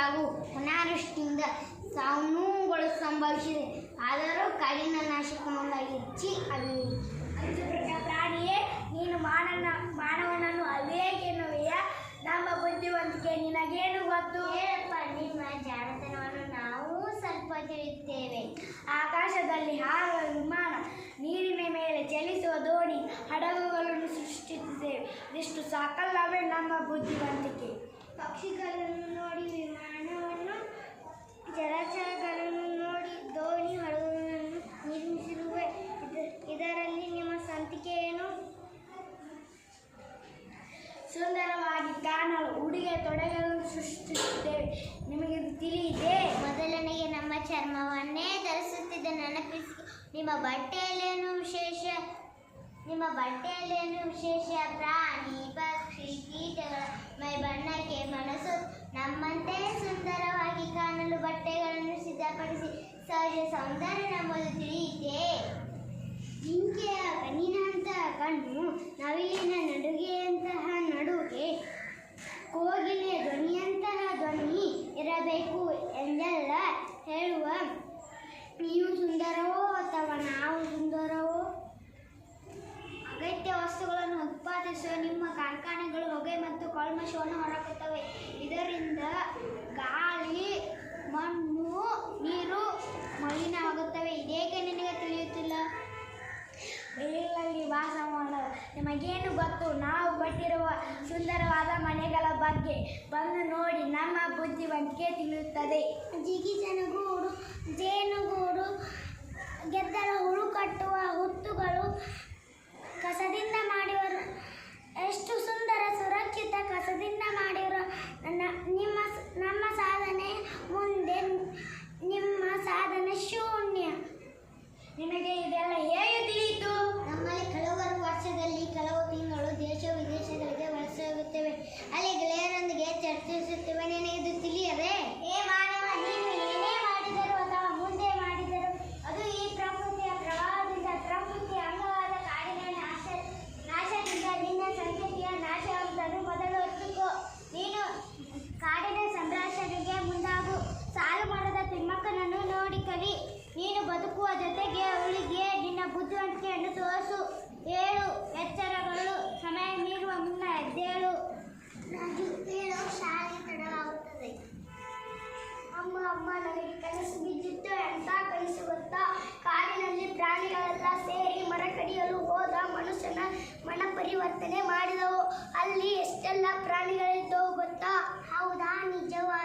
ಹಾಗೂ ಅನಾವೃಷ್ಟಿಯಿಂದ ಸಾವು ನೋವುಗಳು ಸಂಭವಿಸಿದೆ. ಆದರೂ ಕಾಡಿನ ನಾಶಕ ಹೆಚ್ಚಿ ಪ್ರಾಣಿಯೇ, ನೀನು ಮಾನವನನ್ನು ಅವೇಗೆನ್ನುವೆಯ? ನಮ್ಮ ಬುದ್ಧಿವಂತಿಕೆ ನಿನಗೇನು ಗೊತ್ತು? ಹೇಳಪ್ಪ, ನಿಮ್ಮ ಜಾಣತನವನ್ನು ನಾವು ಸ್ವಲ್ಪ ತಿಳಿಯುತ್ತೇವೆ. ಆಕಾಶದಲ್ಲಿ ಹಾರುವ ವಿಮಾನ, ನೀರಿನ ಮೇಲೆ ಚಲಿಸುವ ದೋಣಿ, ಹಡಗುಗಳನ್ನು ಸೃಷ್ಟಿಸಿದ್ದೇವೆ. ಇದಿಷ್ಟು ಸಾಕಲ್ಲವೇ ನಮ್ಮ ಬುದ್ಧಿವಂತಿಕೆ? ಪಕ್ಷಿಗಳನ್ನು ನೋಡಿ ವಿಮಾನವನ್ನು, ಜಲಚರಗಳನ್ನು ನೋಡಿ ದೋಣಿ, ಹಡಗುಗಳನ್ನು ನಿರ್ಮಿಸಿರುವೆ. ಇದರಲ್ಲಿ ನಿಮ್ಮ ಸ್ವಂತಿಕೆ ಏನು? ಸುಂದರವಾಗಿ ಕಾಣಲು ಉಡುಗೆ ತೊಡುಗೆಗಳನ್ನು ಸೃಷ್ಟಿಸುತ್ತೇವೆ. ನಿಮಗೆ ತಿಳಿಯಿದೆ? ಮೊದಲನೆಗೆ ನಮ್ಮ ಚರ್ಮವನ್ನೇ ಧರಿಸುತ್ತಿದ್ದ ನೆನಪಿಸಿ. ನಿಮ್ಮ ಬಟ್ಟೆಯಲ್ಲೇನು ವಿಶೇಷ? ಪ್ರಾಣಿ, ಪಕ್ಷಿ, ಕೀಟಗಳ ಮೈ ಬಣ್ಣಕ್ಕೆ ಮನಸ್ಸು. ನಮ್ಮಂತೆ ಸುಂದರವಾಗಿ ಕಾಣಲು ಬಟ್ಟೆಗಳನ್ನು ಸಿದ್ಧಪಡಿಸಿ ಸಹಜ ಸೌಂದರ್ಯ ನಮ್ಮದು ತಿಳಿಯಿತೆ. ಜಿಂಕೆಯ ಕಣ್ಣಿನಂತಹ ಕಣ್ಣು, ನವಿಲಿನ ನಡುಗೆಯಂತಹ ನಡುಗೆ, ಕೋಗಿಲೆಯ ಧ್ವನಿಯಂತಹ ಧ್ವನಿ ಇರಬೇಕು ಎಂದೆಲ್ಲ ಹೇಳುವ ನೀವು ಸುಂದರವೋ ಅಥವಾ ನಾವು ಸುಂದರವೋ? ಅಗತ್ಯ ವಸ್ತುಗಳನ್ನು ಉತ್ಪಾದಿಸುವ ನಿಮ್ಮ ಕಾರ್ಖಾನೆಗಳು ಹೊಗೆ ಮತ್ತು ಕಲ್ಮಶವನ್ನು ಹೊರಹಾಕುತ್ತವೆ. ಇದರಿಂದ ಗಾಳಿ, ಮಣ್ಣು, ನೀರು ಮಲಿನವಾಗುತ್ತವೆ. ಇದೇಕೆ ನಿನಗೆ ತಿಳಿಯುತ್ತಿಲ್ಲ? ಬಯಲಲ್ಲಿ ವಾಸ ಮಾಡಲು ನಿಮಗೇನು ಗೊತ್ತು? ನಾವು ಕಟ್ಟಿರುವ ಸುಂದರವಾದ ಮನೆಗಳ ಬಗ್ಗೆ ಬಂದು ನೋಡಿ, ನಮ್ಮ ಬುದ್ಧಿವಂತಿಕೆ ತಿಳಿಯುತ್ತದೆ. ಜಿಗಿಜನಗೂಡು, ಜೇನುಗೂಡು, ಗೆದ್ದಲ ಹುಳು ಕಟ್ಟುವ ಹುತ್ತುಗಳು ಕಸದಿಂದ ಮಾಡಿರುವ ಎಷ್ಟು ಸುಂದರ, ಸುರಕ್ಷಿತ ಕಸದಿಂದ ಮಾಡಿರುವ ನಮ್ಮ ಸಾಧನೆ ಮುಂದೆ ನಿಮ್ಮ ಸಾಧನೆ ಶೂನ್ಯ. ನಿನಗೆ ಇದೆಲ್ಲ ಹೇಗೆ ತಿಳಿಯಿತು? ನಮ್ಮಲ್ಲಿ ಕೆಲವರು ವರ್ಷದಲ್ಲಿ ಕೆಲವು ತಿಂಗಳು ದೇಶ ವಿದೇಶಗಳಿಗೆ ವಲಸೆ ಹೋಗುತ್ತೇವೆ. ಅಲ್ಲಿ ಗೆಳೆಯರೊಂದಿಗೆ ಚರ್ಚಿಸುತ್ತೇವೆ. ನಿನಗೆ ಇದು ತಿಳಿಯದೆ? ಮಾನವ, ನೀನು ಏನೇ ಮಾಡಿದರೂ ಅಥವಾ ಮುಂದೆ ಮಾಡಿದರೂ ಅದು ಈ ಪ್ರಕೃತಿಯ ಪ್ರವಾಹದಿಂದ, ಪ್ರಕೃತಿಯ ಅಂಗವಾದ ಕಾಡಿನ ನಾಶದಿಂದ ನಿನ್ನ ಸಂತತಿಯ ನಾಶವಾಗುತ್ತದೆ. ಮೊದಲು ಒತ್ತುಕೋ. ನೀನು ಕಾಡಿನ ಸಂರಕ್ಷಣೆಗೆ ಮುಂದಾಗು. ಸಾಲು ಮರದ ತಿಮ್ಮಕ್ಕನನ್ನು ನೋಡಿ ಕಲಿ. ನೀನು ಬದುಕುವ ಜೊತೆಗೆ ಅವಳಿಗೆ ನಿನ್ನ ಬುದ್ಧಿವಂತಿಕೆಯನ್ನು ತೋರಿಸು. ಏಳು, ಎಚ್ಚರಗಳು. ಸಮಯ ಮೀರುವ ಮುನ್ನ ಎದ್ದೇಳು. ಹೇಳು, ಶಾಲೆ ತಡವಾಗುತ್ತದೆ. ಅಮ್ಮ, ನನಗೆ ಕನಸು ಬಿದ್ದಿತ್ತು. ಎಂಥ ಕನಸು ಗೊತ್ತಾ? ಕಾಡಿನಲ್ಲಿ ಪ್ರಾಣಿಗಳೆಲ್ಲ ಸೇರಿ ಮರ ಕಡಿಯಲು ಹೋದ ಮನುಷ್ಯನ ಮನ ಪರಿವರ್ತನೆ ಮಾಡಿದವು. ಅಲ್ಲಿ ಎಷ್ಟೆಲ್ಲ ಪ್ರಾಣಿಗಳಿದ್ದವು ಗೊತ್ತಾ? ಹೌದಾ? ನಿಜವಾಗಿ